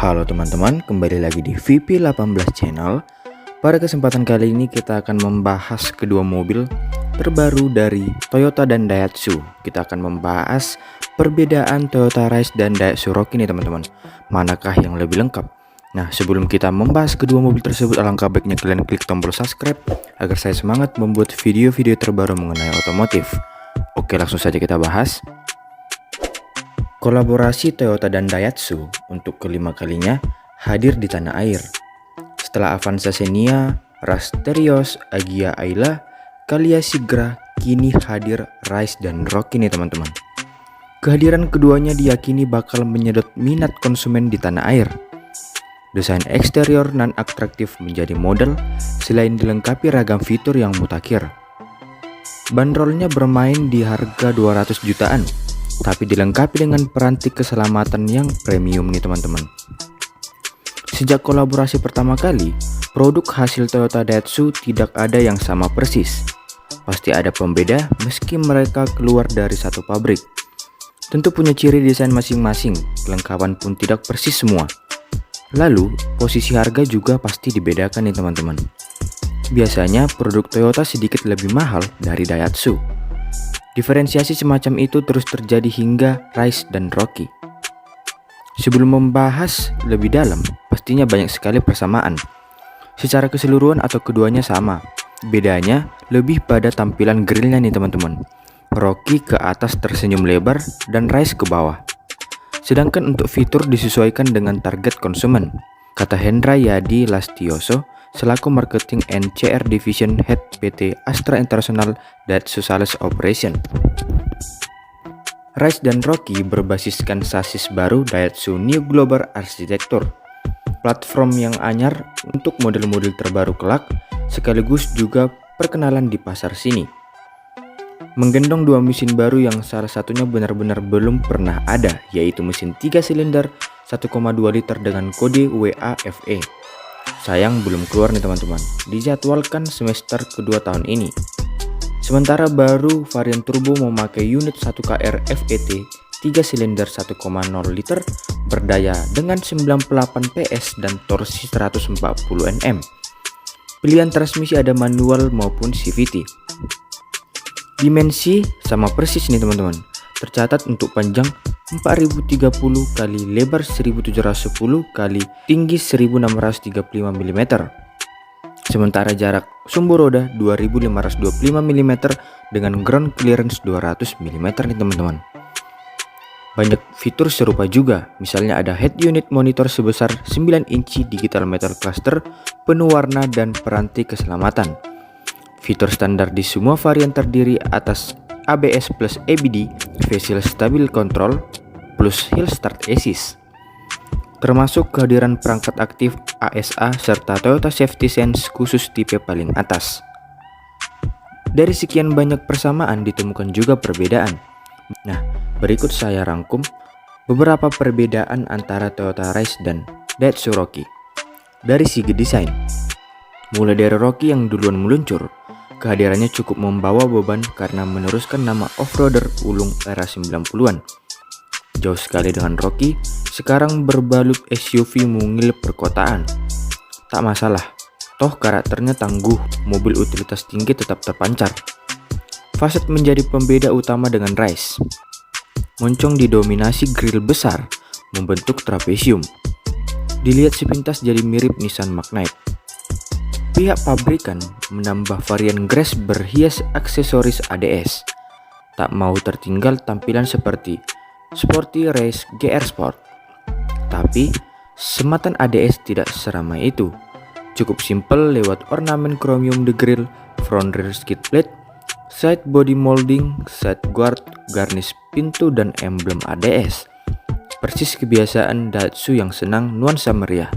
Halo teman-teman, kembali lagi di VP18 Channel. Pada kesempatan kali ini kita akan membahas kedua mobil terbaru dari Toyota dan Daihatsu. Kita akan membahas perbedaan Toyota Rise dan Daihatsu Rocky nih teman-teman. Manakah yang lebih lengkap? Nah, sebelum kita membahas kedua mobil tersebut, alangkah baiknya kalian klik tombol subscribe agar saya semangat membuat video-video terbaru mengenai otomotif. Oke, langsung saja kita bahas. Kolaborasi Toyota dan Daihatsu untuk kelima kalinya hadir di tanah air. Setelah Avanza Xenia, Rush Terios, Agya Ayla, Calya Sigra, kini hadir Rise dan Rocky nih teman-teman. Kehadiran keduanya diyakini bakal menyedot minat konsumen di tanah air. Desain eksterior non-atraktif menjadi model selain dilengkapi ragam fitur yang mutakhir. Bandrolnya bermain di harga 200 jutaan. Tapi dilengkapi dengan peranti keselamatan yang premium nih teman-teman. Sejak kolaborasi pertama kali, produk hasil Toyota Daihatsu tidak ada yang sama persis. Pasti ada pembeda meski mereka keluar dari satu pabrik. Tentu punya ciri desain masing-masing, kelengkapan pun tidak persis semua. Lalu, posisi harga juga pasti dibedakan nih teman-teman. Biasanya produk Toyota sedikit lebih mahal dari Daihatsu. Diferensiasi semacam itu terus terjadi hingga Rise dan Rocky. Sebelum membahas lebih dalam, pastinya banyak sekali persamaan. Secara keseluruhan atau keduanya sama. Bedanya lebih pada tampilan grillnya nih teman-teman. Rocky ke atas tersenyum lebar dan Rise ke bawah. Sedangkan untuk fitur disesuaikan dengan target konsumen, kata Hendra Yadi Lastioso selaku Marketing and CR Division Head PT Astra International Daihatsu Sales Operation. Rise dan Rocky berbasiskan sasis baru Daihatsu New Global Architecture, platform yang anyar untuk model-model terbaru kelak, sekaligus juga perkenalan di pasar sini. Menggendong dua mesin baru yang salah satunya benar-benar belum pernah ada, yaitu mesin 3 silinder 1,2 liter dengan kode WAFE. Sayang belum keluar nih teman-teman, dijadwalkan semester kedua tahun ini. Sementara baru varian turbo memakai unit 1KR FET 3 silinder 1,0 liter berdaya dengan 98 PS dan torsi 140 Nm. Pilihan transmisi ada manual maupun CVT. Dimensi sama persis nih teman-teman. Tercatat untuk panjang 4030 kali lebar 1710 kali tinggi 1635 mm. Sementara jarak sumbu roda 2525 mm dengan ground clearance 200 mm nih teman-teman. Banyak fitur serupa juga, misalnya ada head unit monitor sebesar 9 inci digital metal cluster penuh warna dan peranti keselamatan. Fitur standar di semua varian terdiri atas ABS plus ABD, Vehicle Stability Control, plus Hill Start Assist. Termasuk kehadiran perangkat aktif ASA serta Toyota Safety Sense khusus tipe paling atas. Dari sekian banyak persamaan ditemukan juga perbedaan. Nah, berikut saya rangkum beberapa perbedaan antara Toyota Rise dan Daihatsu Rocky. Dari segi desain, mulai dari Rocky yang duluan meluncur, kehadirannya cukup membawa beban karena meneruskan nama off-roader ulung era 90-an. Jauh sekali dengan Rocky, sekarang berbalut SUV mungil perkotaan. Tak masalah, toh karakternya tangguh, mobil utilitas tinggi tetap terpancar. Fasad menjadi pembeda utama dengan Rise. Moncong didominasi grill besar, membentuk trapesium. Dilihat sepintas jadi mirip Nissan Magnite. Pihak pabrikan menambah varian Grace berhias aksesoris ADS. Tak mau tertinggal tampilan seperti Sporty Race GR Sport. Tapi sematan ADS tidak seramai itu. Cukup simpel lewat ornamen chromium the grill, front rear skid plate, side body molding, side guard, garnish pintu dan emblem ADS. Persis kebiasaan Daihatsu yang senang nuansa meriah.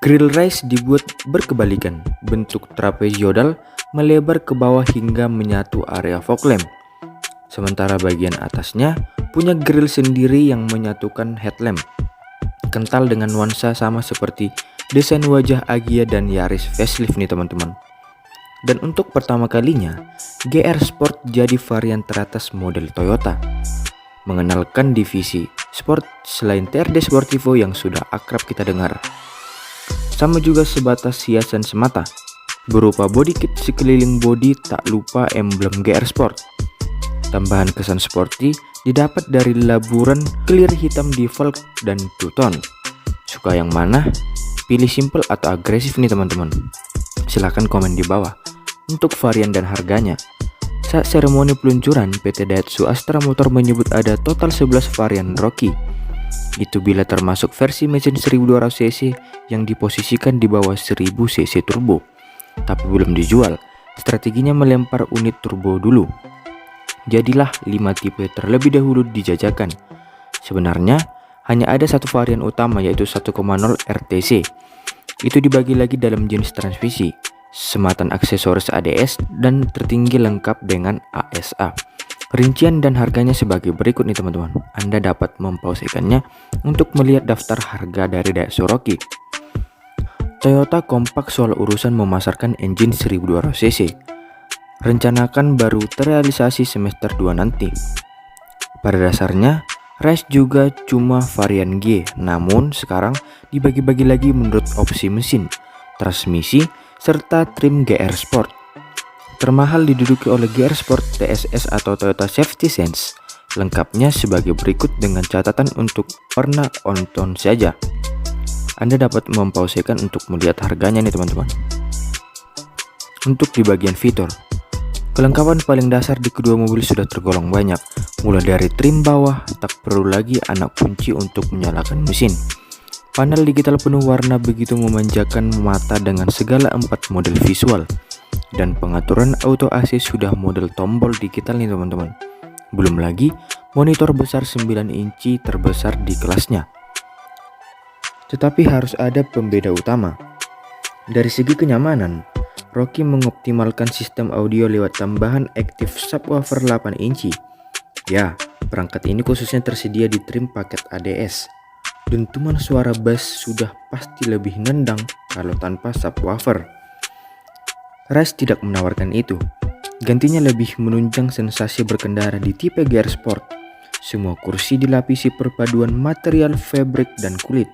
Grill Rise dibuat berkebalikan, bentuk trapezoidal melebar ke bawah hingga menyatu area fog lamp. Sementara bagian atasnya punya grill sendiri yang menyatukan headlamp. Kental dengan nuansa sama seperti desain wajah Agya dan Yaris facelift nih teman-teman. Dan untuk pertama kalinya, GR Sport jadi varian teratas model Toyota, mengenalkan divisi sport selain TRD Sportivo yang sudah akrab kita dengar. Sama juga sebatas hiasan semata, berupa body kit sekeliling bodi, tak lupa emblem GR Sport. Tambahan kesan sporty didapat dari laburan clear hitam default dan two-tone. Suka yang mana? Pilih simple atau agresif nih teman-teman? Silahkan komen di bawah. Untuk varian dan harganya, saat seremoni peluncuran, PT Daihatsu Astra Motor menyebut ada total 11 varian Rocky. Itu bila termasuk versi mesin 1200 cc yang diposisikan di bawah 1000 cc turbo. Tapi belum dijual, strateginya melempar unit turbo dulu. Jadilah 5 tipe terlebih dahulu dijajakan. Sebenarnya hanya ada satu varian utama, yaitu 1.0 RTC. Itu dibagi lagi dalam jenis transmisi, sematan aksesoris ADS, dan tertinggi lengkap dengan ASA. Rincian dan harganya sebagai berikut nih teman-teman. Anda dapat mempausekannya untuk melihat daftar harga dari Daihatsu Rocky. Toyota kompak soal urusan memasarkan engine 1200 cc. Rencanakan baru terrealisasi semester 2 nanti. Pada dasarnya, Rise juga cuma varian G, namun sekarang dibagi-bagi lagi menurut opsi mesin, transmisi, serta trim GR Sport. Termahal diduduki oleh GR Sport TSS atau Toyota Safety Sense. Lengkapnya sebagai berikut dengan catatan untuk warna on-tone saja. Anda dapat mempausekan untuk melihat harganya nih teman-teman. Untuk di bagian fitur, kelengkapan paling dasar di kedua mobil sudah tergolong banyak. Mulai dari trim bawah, tak perlu lagi anak kunci untuk menyalakan mesin. Panel digital penuh warna begitu memanjakan mata dengan segala 4 model visual. Dan pengaturan auto AC sudah model tombol digital nih teman-teman. Belum lagi monitor besar 9 inci terbesar di kelasnya. Tetapi harus ada pembeda utama. Dari segi kenyamanan, Rocky mengoptimalkan sistem audio lewat tambahan active subwoofer 8 inci. Ya, perangkat ini khususnya tersedia di trim paket ADS. Dentuman suara bass sudah pasti lebih nendang kalau tanpa subwoofer. Rise tidak menawarkan itu. Gantinya lebih menunjang sensasi berkendara di tipe GR Sport. Semua kursi dilapisi perpaduan material fabric dan kulit,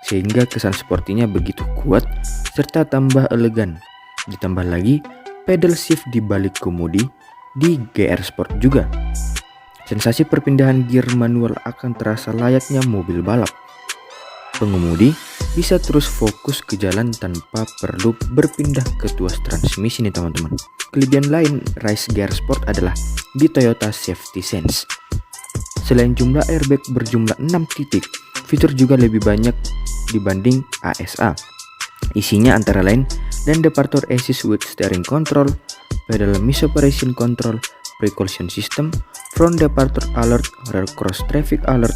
sehingga kesan sportinya begitu kuat serta tambah elegan. Ditambah lagi pedal shift di balik kemudi di GR Sport juga. Sensasi perpindahan gear manual akan terasa layaknya mobil balap. Pengemudi bisa terus fokus ke jalan tanpa perlu berpindah ke tuas transmisi nih teman-teman. Kelebihan lain Rise GR Sport adalah di Toyota Safety Sense. Selain jumlah airbag berjumlah 6 titik, fitur juga lebih banyak dibanding ASA. Isinya antara lain lane departure assist with steering control, pedal misoperation control, precaution system, front departure alert, rear cross traffic alert,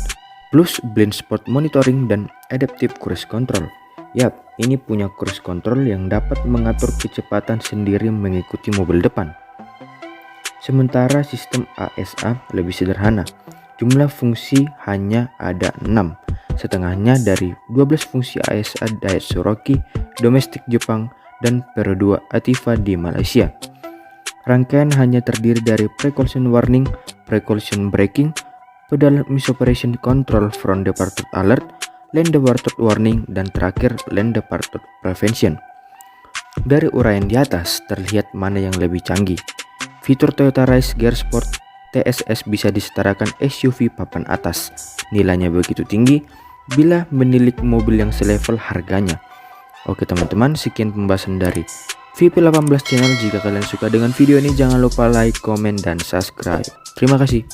plus blind spot monitoring dan adaptive cruise control. Yap, ini punya cruise control yang dapat mengatur kecepatan sendiri mengikuti mobil depan. Sementara sistem ASA lebih sederhana. Jumlah fungsi hanya ada 6, setengahnya dari 12 fungsi ASA Daihatsu Rocky, domestik Jepang, dan Peru 2 Ativa di Malaysia. Rangkaian hanya terdiri dari precaution warning, precaution braking, pedal misoperation control, front departure alert, lane departure warning, dan terakhir lane departure prevention. Dari uraian di atas terlihat mana yang lebih canggih. Fitur Toyota Rise GR Sport TSS bisa disetarakan SUV papan atas. Nilainya begitu tinggi bila menilik mobil yang selevel harganya. Oke teman-teman, sekian pembahasan dari VP18 Channel. Jika kalian suka dengan video ini, jangan lupa like, komen, dan subscribe. Terima kasih.